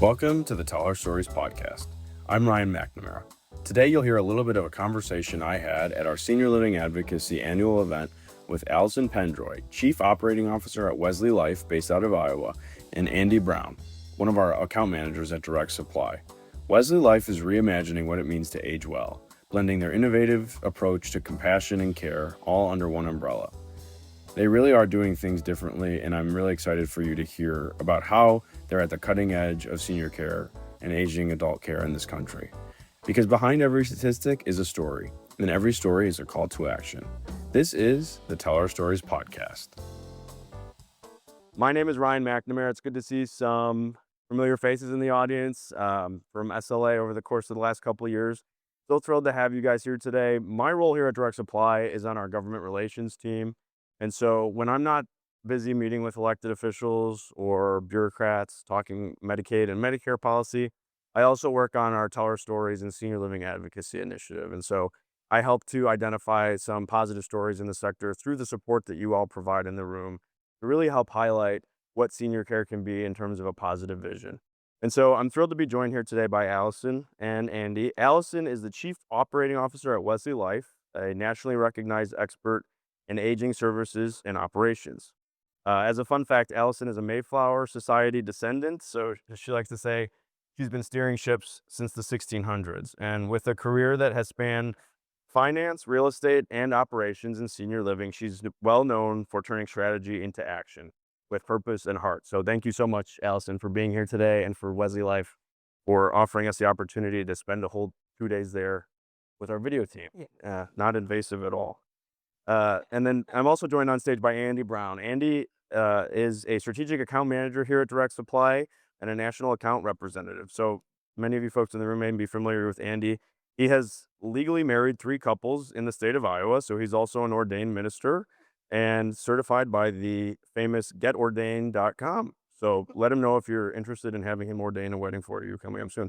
Welcome to the Tell Our Stories podcast. I'm Ryan McNamara. Today you'll hear a little bit of a conversation I had at our Senior Living Advocacy annual event with Allison Pendroy, Chief Operating Officer at WesleyLife based out of Iowa, and Andy Brown, one of our account managers at Direct Supply. WesleyLife is reimagining what it means to age well, blending their innovative approach to compassion and care all under one umbrella. They really are doing things differently, and I'm really excited for you to hear about how they're at the cutting edge of senior care and aging adult care in this country. Because behind every statistic is a story, and every story is a call to action. This is the Tell Our Stories podcast. My name is Ryan McNamara. It's good to see some familiar faces in the audience from SLA over the course of the last couple of years. So thrilled to have you guys here today. My role here at Direct Supply is on our government relations team. And so when I'm not busy meeting with elected officials or bureaucrats talking Medicaid and Medicare policy, I also work on our Tell Our Stories and Senior Living Advocacy initiative. And so I help to identify some positive stories in the sector through the support that you all provide in the room to really help highlight what senior care can be in terms of a positive vision. And so I'm thrilled to be joined here today by Allison and Andy. Allison is the Chief Operating Officer at WesleyLife, a nationally recognized expert in aging services and operations. As a fun fact, Allison is a Mayflower Society descendant, so she likes to say she's been steering ships since the 1600s. And with a career that has spanned finance, real estate, and operations in senior living, she's well known for turning strategy into action with purpose and heart. So thank you so much, Allison, for being here today, and for WesleyLife for offering us the opportunity to spend a whole 2 days there with our video team. Not invasive at all. And then I'm also joined on stage by Andy Brown. Andy is a strategic account manager here at Direct Supply and a national account representative. So many of you folks in the room may be familiar with Andy. He has legally married 3 couples in the state of Iowa. So he's also an ordained minister and certified by the famous getordained.com. So let him know if you're interested in having him ordain a wedding for you coming up soon.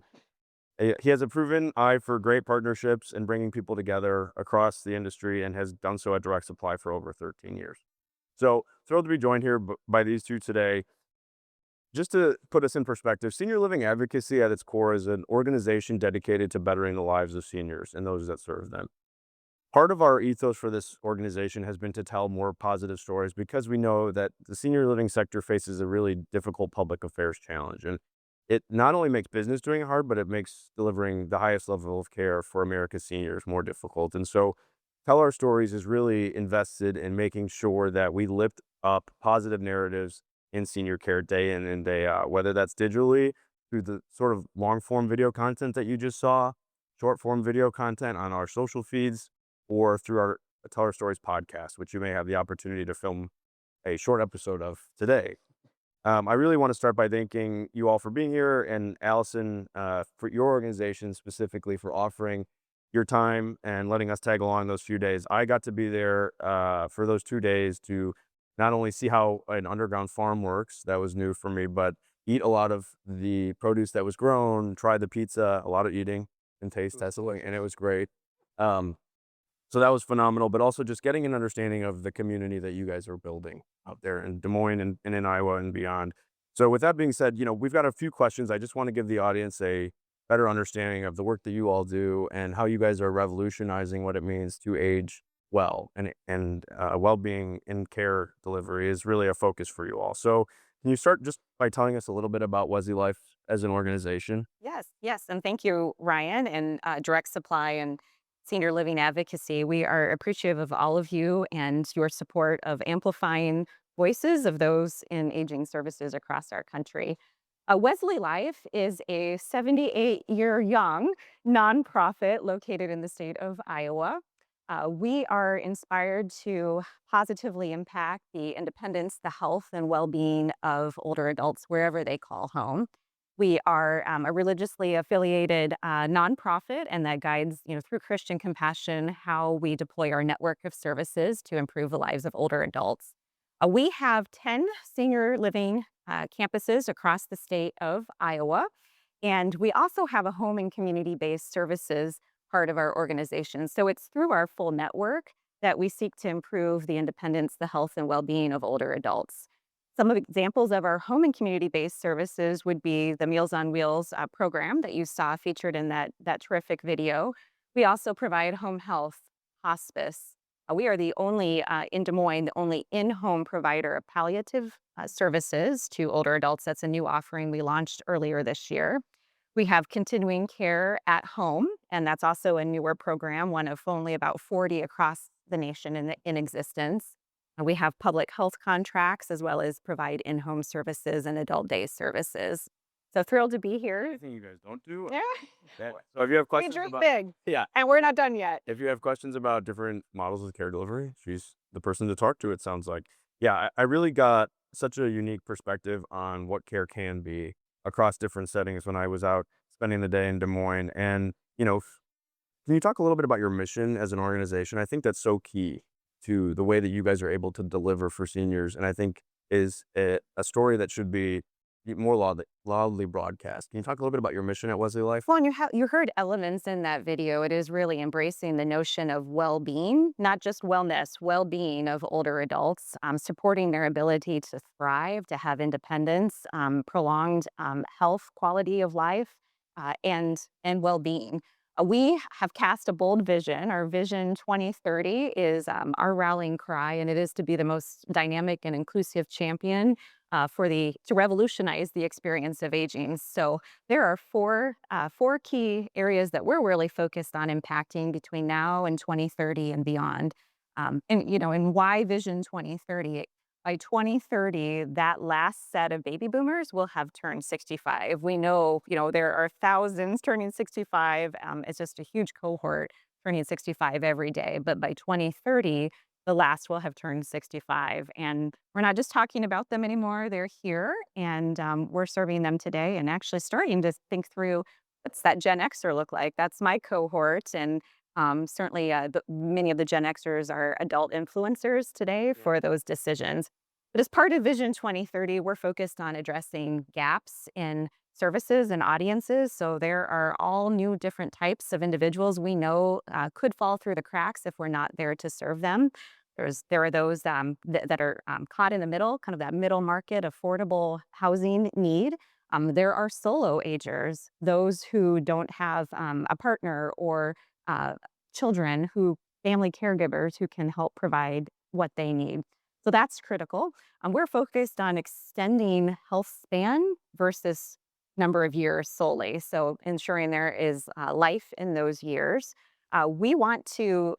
He has a proven eye for great partnerships and bringing people together across the industry, and has done so at Direct Supply for over 13 years. So thrilled to be joined here by these two today. Just to put us in perspective, Senior Living Advocacy at its core is an organization dedicated to bettering the lives of seniors and those that serve them. Part of our ethos for this organization has been to tell more positive stories, because we know that the senior living sector faces a really difficult public affairs challenge. And it not only makes business doing it hard, but it makes delivering the highest level of care for America's seniors more difficult. And so Tell Our Stories is really invested in making sure that we lift up positive narratives in senior care day in and day out, whether that's digitally through the sort of long form video content that you just saw, short form video content on our social feeds, or through our Tell Our Stories podcast, which you may have the opportunity to film a short episode of today. I really want to start by thanking you all for being here, and Allison, for your organization specifically, for offering your time and letting us tag along those few days. I got to be there for those 2 days to not only see how an underground farm works, that was new for me, but eat a lot of the produce that was grown, try the pizza, a lot of eating and taste testing, and it was great. So that was phenomenal, but also just getting an understanding of the community that you guys are building out there in Des Moines and in Iowa and beyond. So with that being said, we've got a few questions. I just want to give the audience a better understanding of the work that you all do and how you guys are revolutionizing what it means to age well, and well-being in care delivery is really a focus for you all. So can you start just by telling us a little bit about WesleyLife as an organization? Yes. And thank you, Ryan, and Direct Supply and Senior Living Advocacy. We are appreciative of all of you and your support of amplifying voices of those in aging services across our country. WesleyLife is a 78-year young nonprofit located in the state of Iowa. We are inspired to positively impact the independence, the health, and well-being of older adults wherever they call home. We are a religiously affiliated nonprofit, and that guides, through Christian compassion, how we deploy our network of services to improve the lives of older adults. We have 10 senior living campuses across the state of Iowa, and we also have a home and community-based services part of our organization. So it's through our full network that we seek to improve the independence, the health, and well-being of older adults. Some of examples of our home and community-based services would be the Meals on Wheels program that you saw featured in that terrific video. We also provide home health, hospice. We are the only in Des Moines, the only in-home provider of palliative services to older adults. That's a new offering we launched earlier this year. We have continuing care at home, and that's also a newer program, one of only about 40 across the nation in existence. We have public health contracts as well as provide in-home services and adult day services. So thrilled to be here. Anything you guys don't do? Yeah, So if you have we questions dream about, big, yeah, and we're not done yet. if you have questions about different models of care delivery, she's the person to talk to, it sounds like. Yeah, I really got such a unique perspective on what care can be across different settings when I was out spending the day in Des Moines. And, can you talk a little bit about your mission as an organization? I think that's so key to the way that you guys are able to deliver for seniors. And I think is a story that should be more loudly broadcast. Can you talk a little bit about your mission at WesleyLife? Well, and you heard elements in that video. It is really embracing the notion of well-being, not just wellness, well-being of older adults, supporting their ability to thrive, to have independence, prolonged health, quality of life, and well-being. We have cast a bold vision. Our vision 2030 is our rallying cry, and it is to be the most dynamic and inclusive champion to revolutionize the experience of aging. So there are four key areas that we're really focused on impacting between now and 2030 and beyond. And why Vision 2030? By 2030, that last set of baby boomers will have turned 65. We know, there are thousands turning 65. It's just a huge cohort turning 65 every day. But by 2030, the last will have turned 65. And we're not just talking about them anymore. They're here, and we're serving them today and actually starting to think through what's that Gen Xer look like? That's my cohort. And certainly, many of the Gen Xers are adult influencers today for those decisions. But as part of Vision 2030, we're focused on addressing gaps in services and audiences. So there are all new different types of individuals we know could fall through the cracks if we're not there to serve them. There are those that are caught in the middle, kind of that middle market, affordable housing need. There are solo agers, those who don't have a partner or children, family caregivers who can help provide what they need. So that's critical. We're focused on extending health span versus number of years solely. So ensuring there is life in those years. We want to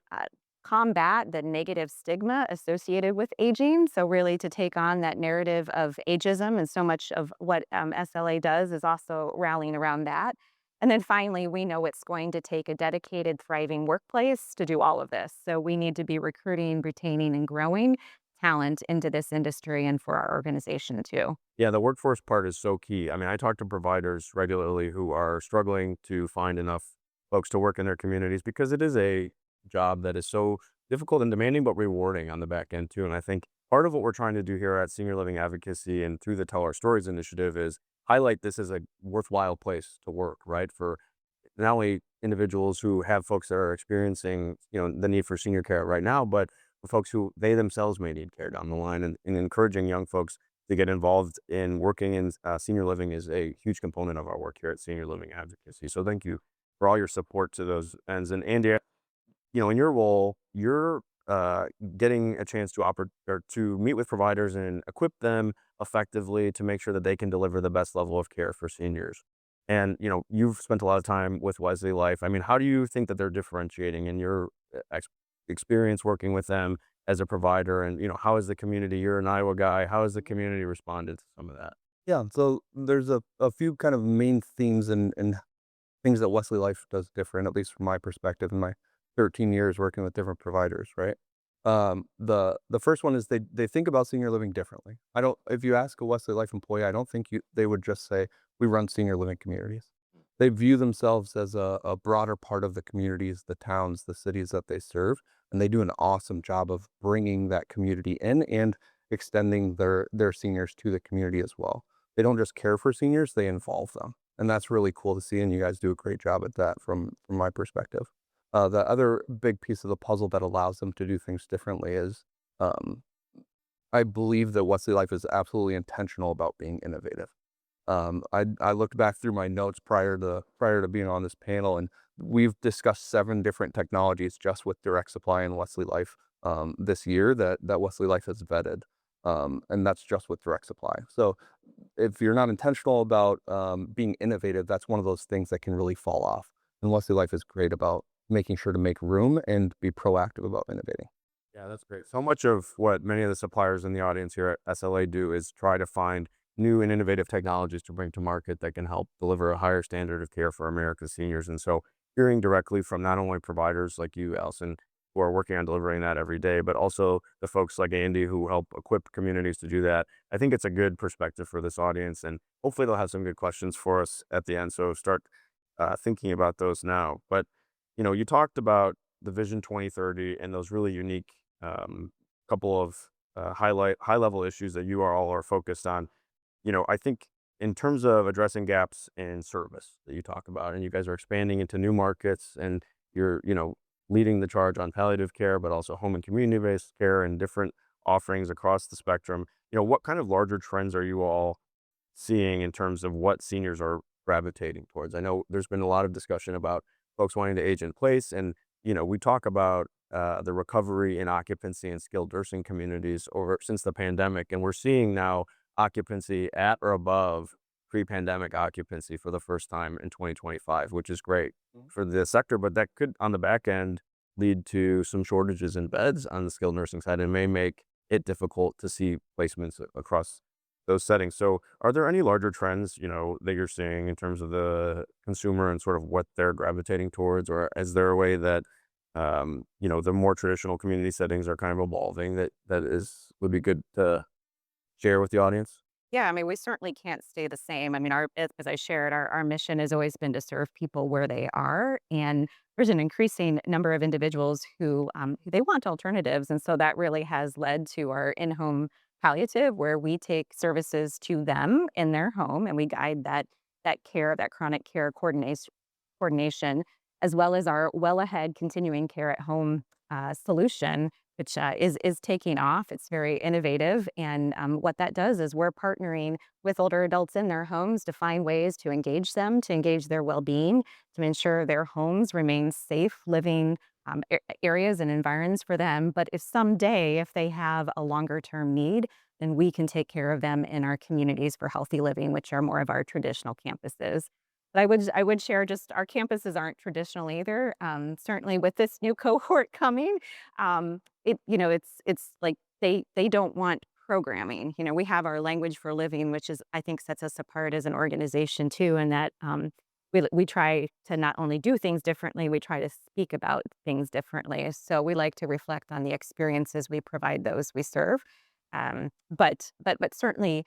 combat the negative stigma associated with aging. So really to take on that narrative of ageism, and so much of what SLA does is also rallying around that. And then finally, we know it's going to take a dedicated, thriving workplace to do all of this. So we need to be recruiting, retaining, and growing talent into this industry and for our organization too. Yeah, the workforce part is so key. I mean, I talk to providers regularly who are struggling to find enough folks to work in their communities because it is a job that is so difficult and demanding, but rewarding on the back end too. And I think part of what we're trying to do here at Senior Living Advocacy and through the Tell Our Stories initiative is highlight this as a worthwhile place to work, right? For not only individuals who have folks that are experiencing, the need for senior care right now, but for folks who they themselves may need care down the line, and encouraging young folks to get involved in working in senior living is a huge component of our work here at Senior Living Advocacy. So thank you for all your support to those ends. And Andy, in your role, you're getting a chance to meet with providers and equip them effectively to make sure that they can deliver the best level of care for seniors. And, you've spent a lot of time with WesleyLife. I mean, how do you think that they're differentiating in your experience working with them as a provider? And, how is the community, you're an Iowa guy, how has the community responded to some of that? Yeah, so there's a few kind of main themes and things that WesleyLife does different, at least from my perspective in my 13 years working with different providers, right? The first one is they think about senior living differently. If you ask a WesleyLife employee, I don't think they would just say, we run senior living communities. They view themselves as a broader part of the communities, the towns, the cities that they serve, and they do an awesome job of bringing that community in and extending their seniors to the community as well. They don't just care for seniors, they involve them. And that's really cool to see, and you guys do a great job at that from my perspective. The other big piece of the puzzle that allows them to do things differently is I believe that Wesley Life is absolutely intentional about being innovative. I looked back through my notes prior to being on this panel, and we've discussed 7 different technologies just with direct supply and Wesley Life this year that Wesley Life has vetted, and that's just with direct supply. So if you're not intentional about being innovative, that's one of those things that can really fall off. And Wesley Life is great about making sure to make room and be proactive about innovating. Yeah, that's great. So much of what many of the suppliers in the audience here at SLA do is try to find new and innovative technologies to bring to market that can help deliver a higher standard of care for America's seniors. And so hearing directly from not only providers like you, Allison, who are working on delivering that every day, but also the folks like Andy who help equip communities to do that. I think it's a good perspective for this audience, and hopefully they'll have some good questions for us at the end. So start thinking about those now. But, you talked about the Vision 2030 and those really unique couple of high level issues that you all are focused on. I think in terms of addressing gaps in service that you talk about, and you guys are expanding into new markets, and you're, leading the charge on palliative care, but also home and community-based care and different offerings across the spectrum. What kind of larger trends are you all seeing in terms of what seniors are gravitating towards? I know there's been a lot of discussion about folks wanting to age in place, and we talk about the recovery in occupancy and skilled nursing communities over since the pandemic, and we're seeing now occupancy at or above pre-pandemic occupancy for the first time in 2025, which is great for the sector, but that could, on the back end, lead to some shortages in beds on the skilled nursing side and may make it difficult to see placements across those settings. So are there any larger trends, that you're seeing in terms of the consumer and sort of what they're gravitating towards, or is there a way that the more traditional community settings are kind of evolving would be good to share with the audience? Yeah, I mean, we certainly can't stay the same. I mean, as I shared, our mission has always been to serve people where they are, and there's an increasing number of individuals who they want alternatives, and so that really has led to our in-home palliative, where we take services to them in their home, and we guide that care, that chronic care coordination, as well as our well ahead continuing care at home solution, which is taking off. It's very innovative, and what that does is we're partnering with older adults in their homes to find ways to engage them, to engage their well-being, to ensure their homes remain safe living areas and environs for them. But if they have a longer term need, then we can take care of them in our communities for healthy living, which are more of our traditional campuses. But I would share, just our campuses aren't traditional either. Certainly with this new cohort coming, it's like they don't want programming. We have our language for living, which is, I think, sets us apart as an organization too, and that we try to not only do things differently, we try to speak about things differently. So we like to reflect on the experiences we provide those we serve. But certainly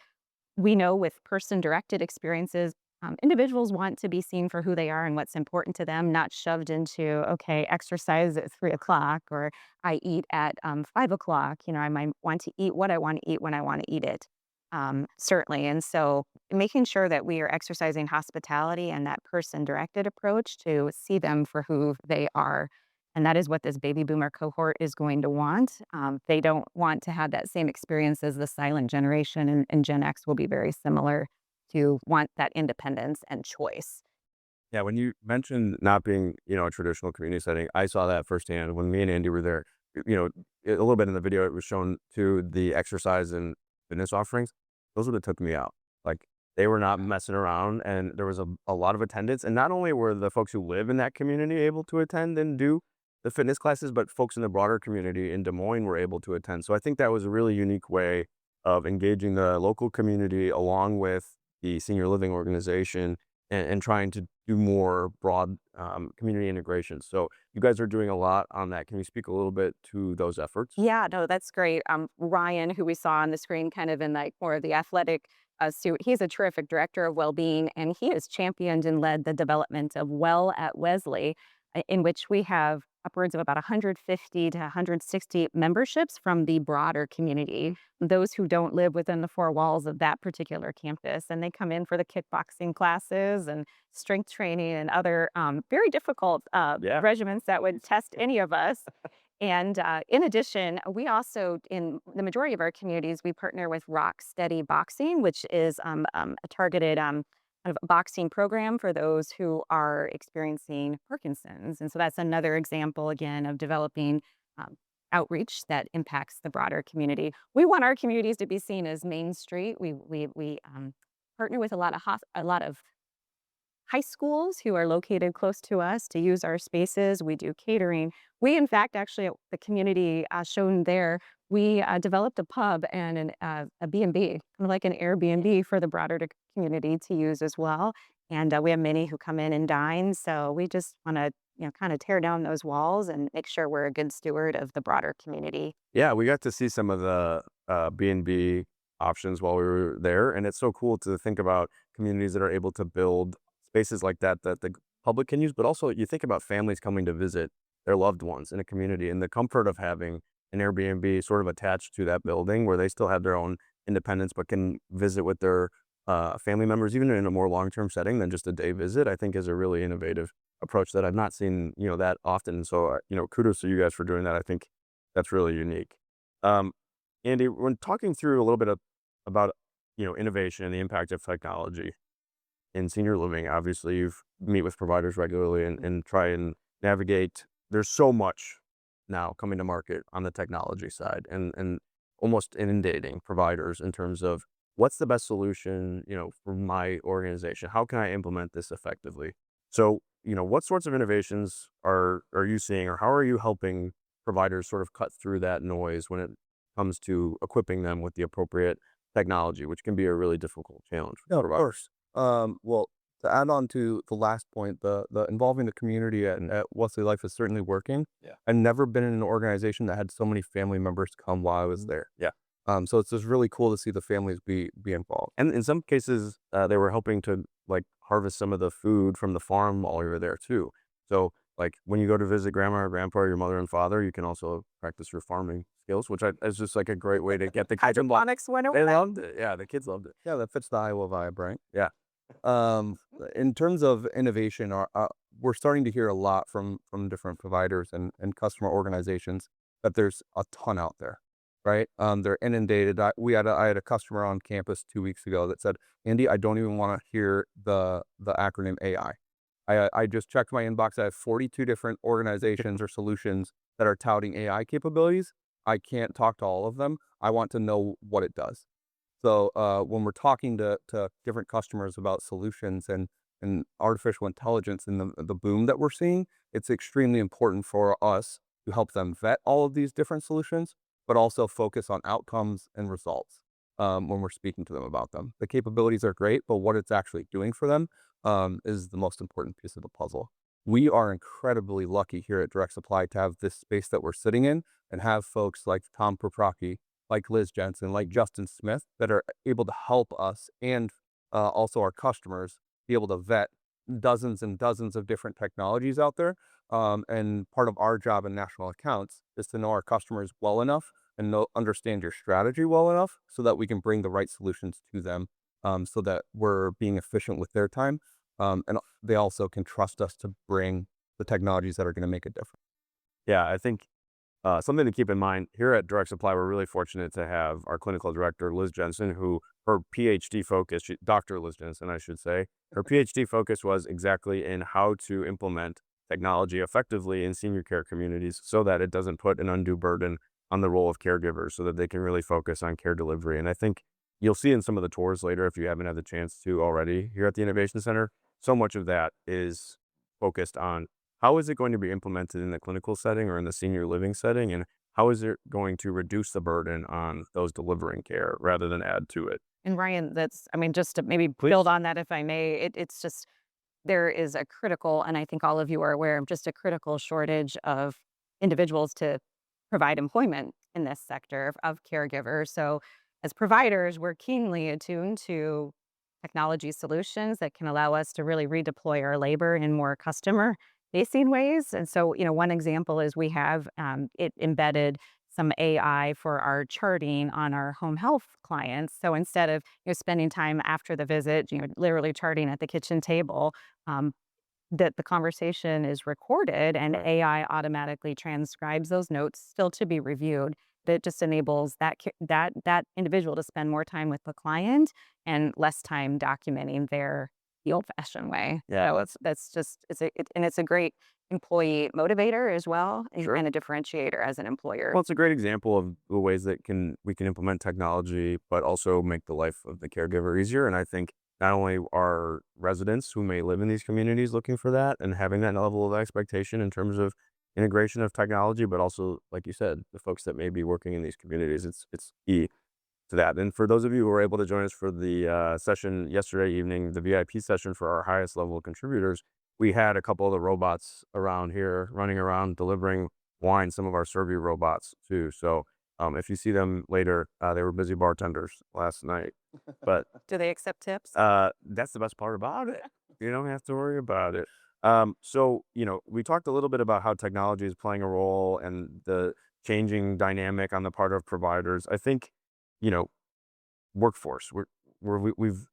we know with person-directed experiences, individuals want to be seen for who they are and what's important to them, not shoved into, okay, exercise at 3 o'clock, or I eat at 5 o'clock. I might want to eat what I want to eat when I want to eat it. Certainly. And so making sure that we are exercising hospitality and that person-directed approach to see them for who they are. And that is what this baby boomer cohort is going to want. They don't want to have that same experience as the silent generation, and Gen X will be very similar to want that independence and choice. Yeah, when you mentioned not being, a traditional community setting, I saw that firsthand when me and Andy were there. A little bit in the video, it was shown to the exercise and fitness offerings. Those would have took me out. Like, they were not messing around, and there was a lot of attendance. And not only were the folks who live in that community able to attend and do the fitness classes, but folks in the broader community in Des Moines were able to attend. So I think that was a really unique way of engaging the local community along with the senior living organization, and trying to do more broad community integration. So you guys are doing a lot on that. Can you speak a little bit to those efforts? Yeah, no, that's great. Ryan, who we saw on the screen, kind of in like more of the athletic suit, he's a terrific director of well-being, and he has championed and led the development of Well at Wesley, in which we have upwards of about 150 to 160 memberships from the broader community, those who don't live within the 4 walls of that particular campus. And they come in for the kickboxing classes and strength training and other very difficult Yeah. regimens that would test any of us. And in addition, we also, in the majority of our communities, we partner with Rock Steady Boxing, which is a targeted kind of boxing program for those who are experiencing Parkinson's. And so that's another example, again, of developing um, outreach that impacts the broader community. We want our communities to be seen as Main Street. We partner with a lot of high schools who are located close to us to use our spaces. We do catering. We, in fact, actually, at the community shown there, we developed a pub and a B&B, kind of like an Airbnb for the broader community to use as well. And we have many who come in and dine. So we just want to, kind of tear down those walls and make sure we're a good steward of the broader community. Yeah, we got to see some of the B&B options while we were there, and it's so cool to think about communities that are able to build spaces like that that the public can use, but also you think about families coming to visit their loved ones in a community and the comfort of having an Airbnb sort of attached to that building where they still have their own independence but can visit with their family members even in a more long-term setting than just a day visit. I think is a really innovative approach that I've not seen, that often. So, kudos to you guys for doing that. I think that's really unique. Um, Andy, when talking through a little bit about, innovation and the impact of technology in senior living, obviously you meet with providers regularly and try and navigate. There's so much now coming to market on the technology side and almost inundating providers in terms of what's the best solution, for my organization? How can I implement this effectively? So, what sorts of innovations are you seeing, or how are you helping providers sort of cut through that noise when it comes to equipping them with the appropriate technology, which can be a really difficult challenge for Yeah, of providers? course. Well, to add on to the last point, the involving the community at Wesley Life is certainly working. Yeah. I've never been in an organization that had so many family members come while I was there. Yeah. So it's just really cool to see the families be involved. And in some cases, they were helping to like harvest some of the food from the farm while we were there too. So like when you go to visit grandma or grandpa or your mother and father, you can also practice your farming skills, which is just like a great way to get the kids involved. Hydroponics 101. They loved it. Yeah, the kids loved it. Yeah, that fits the Iowa vibe, right? Yeah. Um, in terms of innovation, we're starting to hear a lot from different providers and customer organizations that there's a ton out there, right? They're inundated. I had a customer on campus 2 weeks ago that said, "Andy, I don't even want to hear the acronym AI. I just checked my inbox. I have 42 different organizations or solutions that are touting AI capabilities. I can't talk to all of them. I want to know what it does." So when we're talking to different customers about solutions and artificial intelligence and the boom that we're seeing, it's extremely important for us to help them vet all of these different solutions, but also focus on outcomes and results when we're speaking to them about them. The capabilities are great, but what it's actually doing for them is the most important piece of the puzzle. We are incredibly lucky here at Direct Supply to have this space that we're sitting in and have folks like Tom Proprocki, like Liz Jensen, like Justin Smith, that are able to help us and also our customers be able to vet dozens and dozens of different technologies out there. And part of our job in national accounts is to know our customers well enough and understand your strategy well enough so that we can bring the right solutions to them so that we're being efficient with their time. And they also can trust us to bring the technologies that are going to make a difference. Yeah, I think something to keep in mind here at Direct Supply, we're really fortunate to have our clinical director, Liz Jensen, who her PhD focus, Dr. Liz Jensen, I should say, her PhD focus was exactly in how to implement technology effectively in senior care communities so that it doesn't put an undue burden on the role of caregivers so that they can really focus on care delivery. And I think you'll see in some of the tours later, if you haven't had the chance to already here at the Innovation Center, so much of that is focused on how is it going to be implemented in the clinical setting or in the senior living setting, and how is it going to reduce the burden on those delivering care rather than add to it? And Ryan, just to maybe Please. build on that, if I may, it's just there is a critical, and I think all of you are aware of just a critical shortage of individuals to provide employment in this sector of caregivers. So as providers, we're keenly attuned to technology solutions that can allow us to really redeploy our labor in more customer facing ways. And so, one example is we have it embedded some AI for our charting on our home health clients. So instead of spending time after the visit, literally charting at the kitchen table, um, that the conversation is recorded and Right. AI automatically transcribes those notes still to be reviewed. That just enables that individual to spend more time with the client and less time documenting the old-fashioned way. Yeah. So that's just it's a great employee motivator as well, Sure. and a differentiator as an employer. Well, it's a great example of the ways that we can implement technology, but also make the life of the caregiver easier. And I think not only are residents who may live in these communities looking for that and having that level of expectation in terms of integration of technology, but also, like you said, the folks that may be working in these communities, it's key to that. And for those of you who were able to join us for the session yesterday evening, the VIP session for our highest level contributors, we had a couple of the robots around here running around delivering wine, some of our Servy robots too. So if you see them later, they were busy bartenders last night. But Do they accept tips? that's the best part about it. You don't have to worry about it. So, we talked a little bit about how technology is playing a role and the changing dynamic on the part of providers. I think, you know, workforce, we've,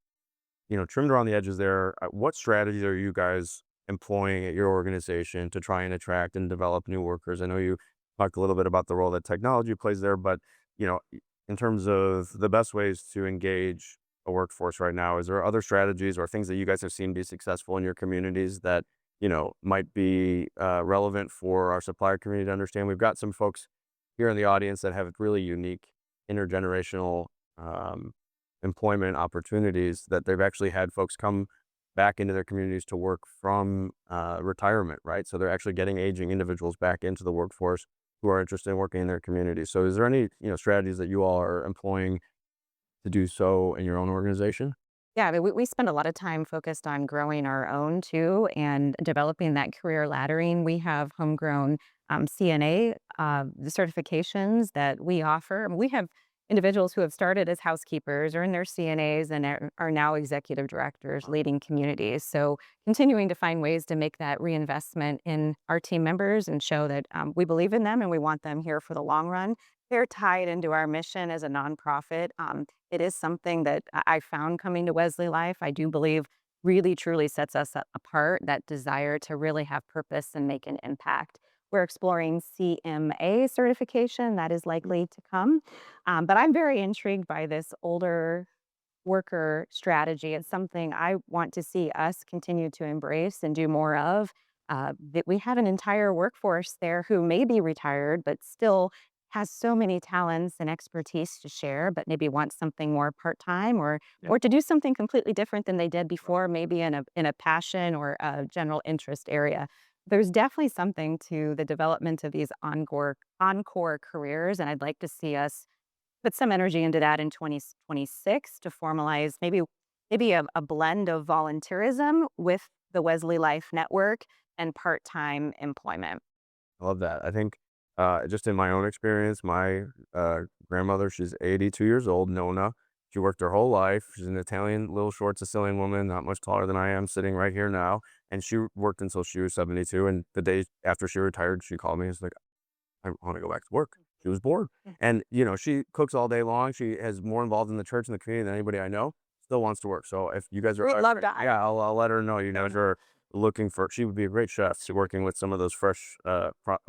trimmed around the edges there. What strategies are you guys employing at your organization to try and attract and develop new workers? I know you talked a little bit about the role that technology plays there, but, in terms of the best ways to engage a workforce right now, is there other strategies or things that you guys have seen be successful in your communities that, might be relevant for our supplier community to understand? We've got some folks here in the audience that have really unique intergenerational um, employment opportunities that they've actually had folks come back into their communities to work from retirement, right? So they're actually getting aging individuals back into the workforce who are interested in working in their communities. So is there any, strategies that you all are employing to do so in your own organization? Yeah, I mean, we spend a lot of time focused on growing our own too and developing that career laddering. We have homegrown CNA the certifications that we offer. I mean, we have individuals who have started as housekeepers or in their CNAs and are now executive directors leading communities. So continuing to find ways to make that reinvestment in our team members and show that we believe in them and we want them here for the long run. They're tied into our mission as a nonprofit. It is something that I found coming to WesleyLife. I do believe really truly sets us apart, that desire to really have purpose and make an impact. We're exploring CMA certification that is likely to come. But I'm very intrigued by this older worker strategy. It's something I want to see us continue to embrace and do more of. That we have an entire workforce there who may be retired, but still has so many talents and expertise to share, but maybe wants something more part-time Yeah. or to do something completely different than they did before, maybe in a passion or a general interest area. There's definitely something to the development of these encore careers, and I'd like to see us put some energy into that in 2026 to formalize maybe a blend of volunteerism with the Wesley Life Network and part-time employment. I love that. I think just in my own experience, my grandmother, she's 82 years old, Nona. She worked her whole life. She's an Italian, little short Sicilian woman, not much taller than I am, sitting right here now. And she worked until she was 72. And the day after she retired, she called me and was like, I want to go back to work. She was bored. And, she cooks all day long. She has more involved in the church and the community than anybody I know. Still wants to work. So if you guys are, We'd love that. yeah, I'll let her know. You guys are looking for, she would be a great chef. She's working with some of those fresh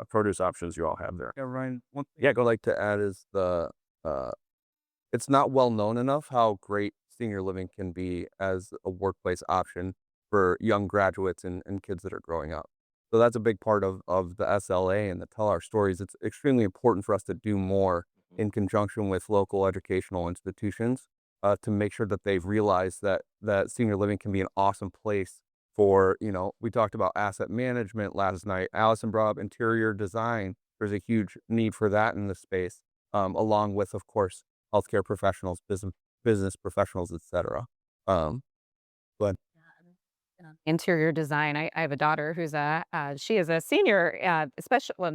produce options you all have there. Yeah, Ryan, one thing Yeah, I'd go. like to add is uh, it's not well known enough how great senior living can be as a workplace option for young graduates and kids that are growing up. So that's a big part of the SLA and the Tell Our Stories. It's extremely important for us to do more in conjunction with local educational institutions to make sure that they've realized that senior living can be an awesome place for, we talked about asset management last night. Allison brought up interior design. There's a huge need for that in the space, along with, of course, healthcare professionals, business professionals, etc. Um, but Interior design. I have a daughter who's she is a senior,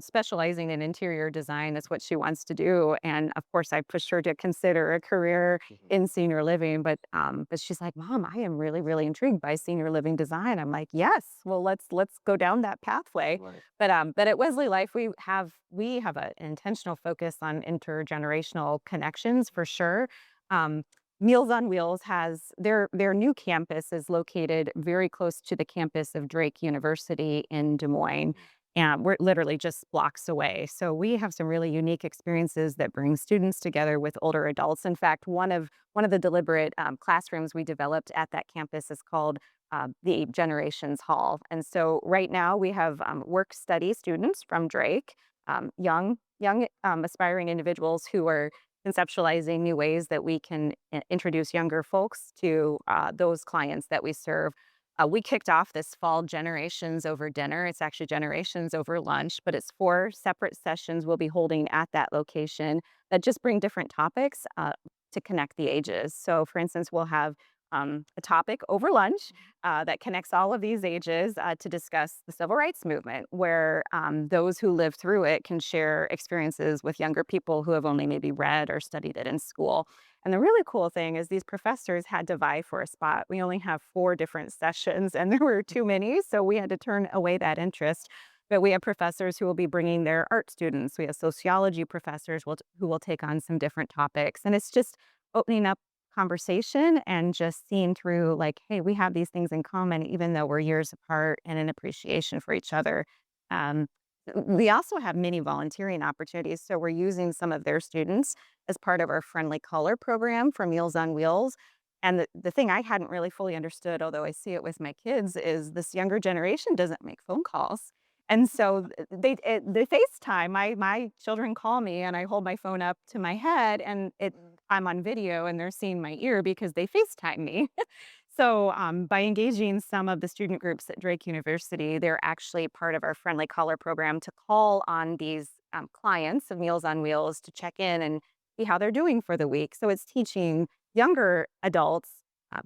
specializing in interior design. That's what she wants to do. And of course, I pushed her to consider a career in senior living. But she's like, Mom, I am really, really intrigued by senior living design. I'm like, yes, well, let's go down that pathway. Right. But at Wesley Life, we have an intentional focus on intergenerational connections for sure. Um, Meals on Wheels has their new campus is located very close to the campus of Drake University in Des Moines. And we're literally just blocks away. So we have some really unique experiences that bring students together with older adults. In fact, one of the deliberate classrooms we developed at that campus is called the Generations Hall. And so right now we have work study students from Drake, young aspiring individuals who are conceptualizing new ways that we can introduce younger folks to those clients that we serve. We kicked off this fall Generations Over Dinner. It's actually Generations Over Lunch, but it's 4 separate sessions we'll be holding at that location that just bring different topics to connect the ages. So, for instance, we'll have a topic over lunch that connects all of these ages to discuss the civil rights movement, where those who lived through it can share experiences with younger people who have only maybe read or studied it in school. And the really cool thing is these professors had to vie for a spot. We only have 4 different sessions, and there were too many, so we had to turn away that interest. But we have professors who will be bringing their art students. We have sociology professors who will take on some different topics. And it's just opening up conversation and just seeing through like, hey, we have these things in common, even though we're years apart, and an appreciation for each other. Um, we also have many volunteering opportunities. So we're using some of their students as part of our Friendly Color program for Meals on Wheels. And the thing I hadn't really fully understood, although I see it with my kids, is this younger generation doesn't make phone calls. And so they FaceTime. My children call me, and I hold my phone up to my head, and I'm on video, and they're seeing my ear because they FaceTime me. So by engaging some of the student groups at Drake University, they're actually part of our Friendly Color program to call on these clients of Meals on Wheels to check in and see how they're doing for the week. So it's teaching younger adults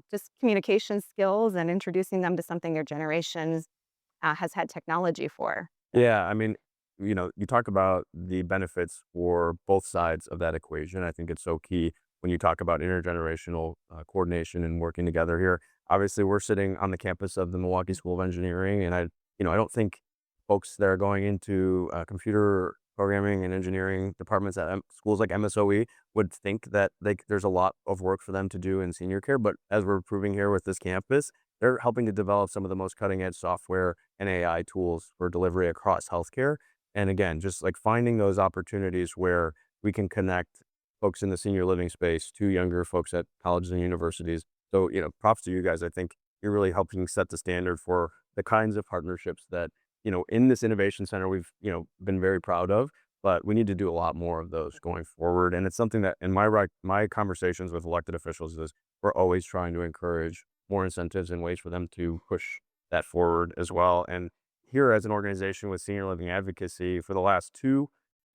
just communication skills and introducing them to something their generation has had technology for. Yeah, I mean, you talk about the benefits for both sides of that equation. I think it's so key when you talk about intergenerational coordination and working together here. Obviously, we're sitting on the campus of the Milwaukee School of Engineering, and I don't think folks that are going into computer programming and engineering departments at schools like MSOE would think that there's a lot of work for them to do in senior care. But as we're proving here with this campus, they're helping to develop some of the most cutting edge software and AI tools for delivery across healthcare. And again, just like finding those opportunities where we can connect folks in the senior living space to younger folks at colleges and universities. So, props to you guys. I think you're really helping set the standard for the kinds of partnerships that, in this innovation center, we've, been very proud of, but we need to do a lot more of those going forward. And it's something that in my conversations with elected officials is we're always trying to encourage more incentives and ways for them to push that forward as well. And here as an organization with Senior Living Advocacy, for the last 2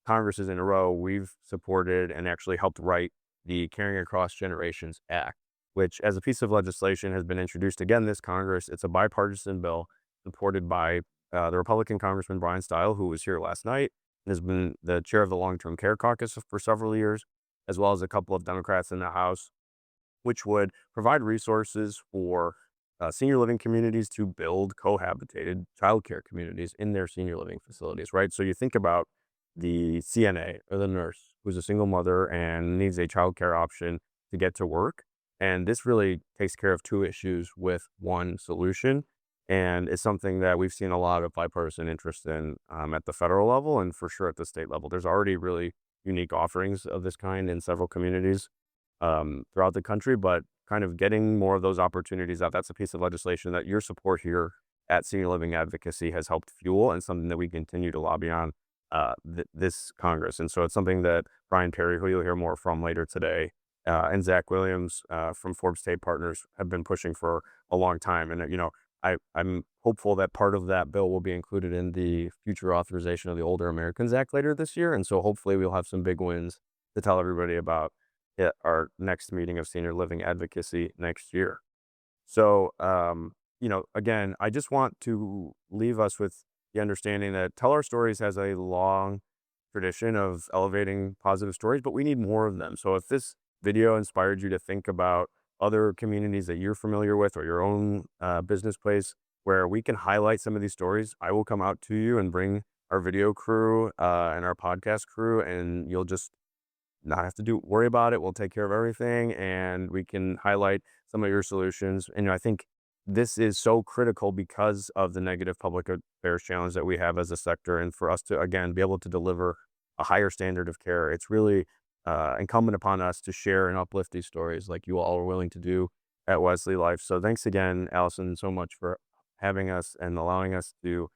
Congresses in a row, we've supported and actually helped write the Caring Across Generations Act, which as a piece of legislation has been introduced again this Congress. It's a bipartisan bill supported by the Republican Congressman Brian Stile, who was here last night and has been the chair of the Long-Term Care Caucus for several years, as well as a couple of Democrats in the House, which would provide resources for senior living communities to build cohabitated childcare communities in their senior living facilities, right? So you think about the CNA or the nurse who's a single mother and needs a childcare option to get to work. And this really takes care of 2 issues with one solution. And it's something that we've seen a lot of bipartisan interest in at the federal level and for sure at the state level. There's already really unique offerings of this kind in several communities throughout the country, but kind of getting more of those opportunities out. That's a piece of legislation that your support here at Senior Living Advocacy has helped fuel and something that we continue to lobby on this Congress. And so it's something that Brian Perry, who you'll hear more from later today, and Zach Williams from Forbes State Partners have been pushing for a long time. And, I'm hopeful that part of that bill will be included in the future authorization of the Older Americans Act later this year. And so hopefully we'll have some big wins to tell everybody about at our next meeting of Senior Living Advocacy next year. So, again, I just want to leave us with the understanding that Tell Our Stories has a long tradition of elevating positive stories, but we need more of them. So if this video inspired you to think about other communities that you're familiar with or your own business place where we can highlight some of these stories, I will come out to you and bring our video crew and our podcast crew, and you'll just not have to worry about it. We'll take care of everything, and we can highlight some of your solutions. And I think this is so critical because of the negative public affairs challenge that we have as a sector, and for us to, again, be able to deliver a higher standard of care. It's really incumbent upon us to share and uplift these stories like you all are willing to do at WesleyLife. So thanks again, Allison, so much for having us and allowing us to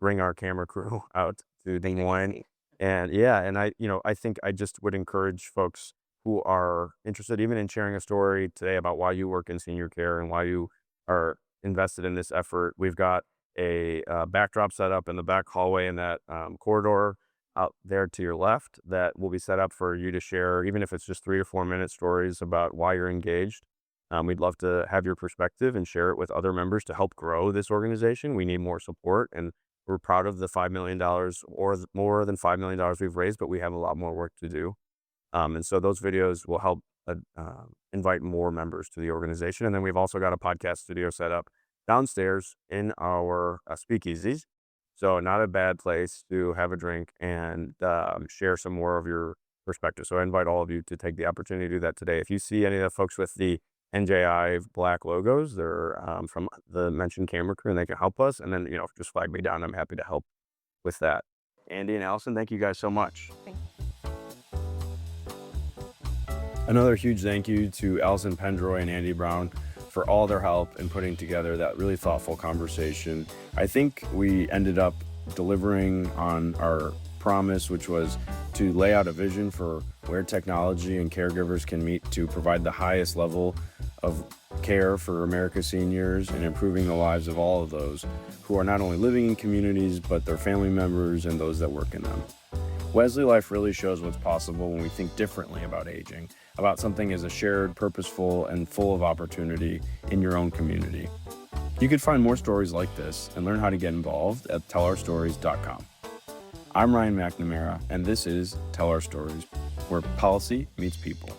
bring our camera crew out to Des Moines. And I think I just would encourage folks who are interested even in sharing a story today about why you work in senior care and why you are invested in this effort. We've got a backdrop set up in the back hallway in that corridor out there to your left that will be set up for you to share, even if it's just 3 to 4 minute stories about why you're engaged. We'd love to have your perspective and share it with other members to help grow this organization. We need more support, and we're proud of the $5 million or more than $5 million we've raised, but we have a lot more work to do. And so those videos will help invite more members to the organization. And then we've also got a podcast studio set up downstairs in our speakeasies. So not a bad place to have a drink and share some more of your perspective. So I invite all of you to take the opportunity to do that today. If you see any of the folks with the NJI black logos, they're from the mentioned camera crew, and they can help us. And then, just flag me down. I'm happy to help with that. Andy and Allison, thank you guys so much. Thank you. Another huge thank you to Allison Pendroy and Andy Brown for all their help in putting together that really thoughtful conversation. I think we ended up delivering on our promise, which was to lay out a vision for where technology and caregivers can meet to provide the highest level of care for America's seniors and improving the lives of all of those who are not only living in communities, but their family members and those that work in them. WesleyLife really shows what's possible when we think differently about aging, about something as a shared, purposeful, and full of opportunity in your own community. You can find more stories like this and learn how to get involved at tellourstories.com. I'm Ryan McNamara, and this is Tell Our Stories, where policy meets people.